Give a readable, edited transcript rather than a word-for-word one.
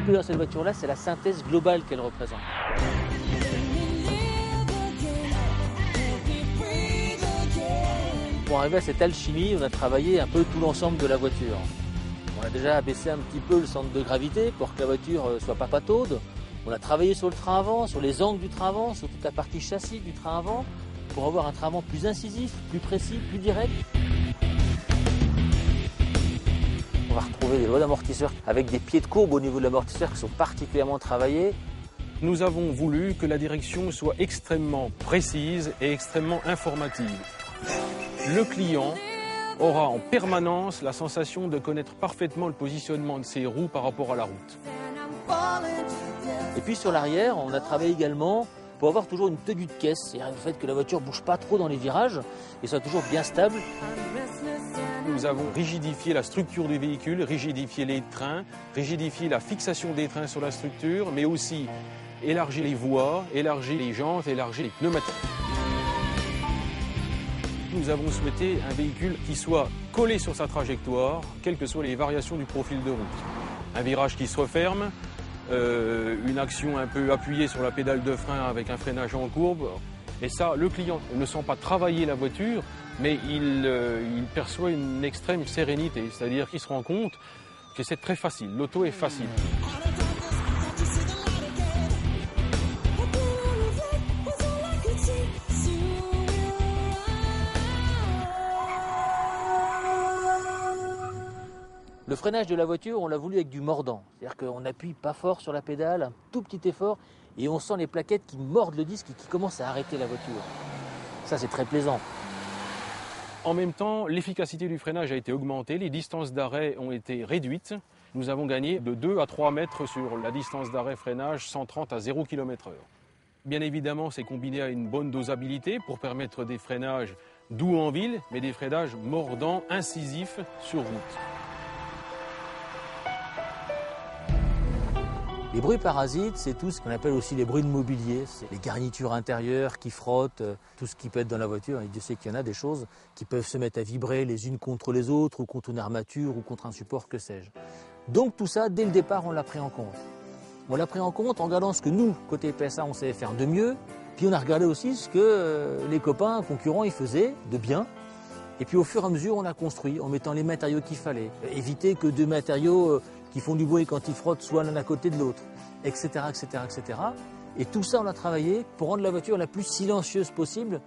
plaît dans cette voiture-là, c'est la synthèse globale qu'elle représente. Pour arriver à cette alchimie, on a travaillé un peu tout l'ensemble de la voiture. On a déjà abaissé un petit peu le centre de gravité pour que la voiture soit pas pataude. On a travaillé sur le train avant, sur les angles du train avant, sur toute la partie châssis du train avant, pour avoir un train avant plus incisif, plus précis, plus direct. On va retrouver des lois d'amortisseurs avec des pieds de courbe au niveau de l'amortisseur qui sont particulièrement travaillés. Nous avons voulu que la direction soit extrêmement précise et extrêmement informative. Le client aura en permanence la sensation de connaître parfaitement le positionnement de ses roues par rapport à la route. Et puis sur l'arrière, on a travaillé également pour avoir toujours une tenue de caisse, c'est-à-dire le fait que la voiture ne bouge pas trop dans les virages et soit toujours bien stable. Nous avons rigidifié la structure du véhicule, rigidifié les trains, rigidifié la fixation des trains sur la structure, mais aussi élargi les voies, élargi les jantes, élargi les pneumatiques. Nous avons souhaité un véhicule qui soit collé sur sa trajectoire, quelles que soient les variations du profil de route. Un virage qui se referme, une action un peu appuyée sur la pédale de frein avec un freinage en courbe. Et ça, le client ne sent pas travailler la voiture, mais il perçoit une extrême sérénité. C'est-à-dire qu'il se rend compte que c'est très facile, l'auto est facile. Le freinage de la voiture, on l'a voulu avec du mordant. C'est-à-dire qu'on n'appuie pas fort sur la pédale, un tout petit effort, et on sent les plaquettes qui mordent le disque et qui commencent à arrêter la voiture. Ça, c'est très plaisant. En même temps, l'efficacité du freinage a été augmentée, les distances d'arrêt ont été réduites. Nous avons gagné de 2 à 3 mètres sur la distance d'arrêt-freinage 130 à 0 km/h. Bien évidemment, c'est combiné à une bonne dosabilité pour permettre des freinages doux en ville, mais des freinages mordants, incisifs sur route. Les bruits parasites, c'est tout ce qu'on appelle aussi les bruits de mobilier. C'est les garnitures intérieures qui frottent, tout ce qui peut être dans la voiture. Et Dieu sait qu'il y en a des choses qui peuvent se mettre à vibrer les unes contre les autres, ou contre une armature, ou contre un support, que sais-je. Donc tout ça, dès le départ, on l'a pris en compte. On l'a pris en compte en regardant ce que nous, côté PSA, on savait faire de mieux. Puis on a regardé aussi ce que les copains concurrents ils faisaient de bien. Et puis au fur et à mesure, on a construit en mettant les matériaux qu'il fallait. Éviter que deux matériaux qui font du bruit quand ils frottent soient l'un à côté de l'autre, etc., etc., etc. Et tout ça, on a travaillé pour rendre la voiture la plus silencieuse possible.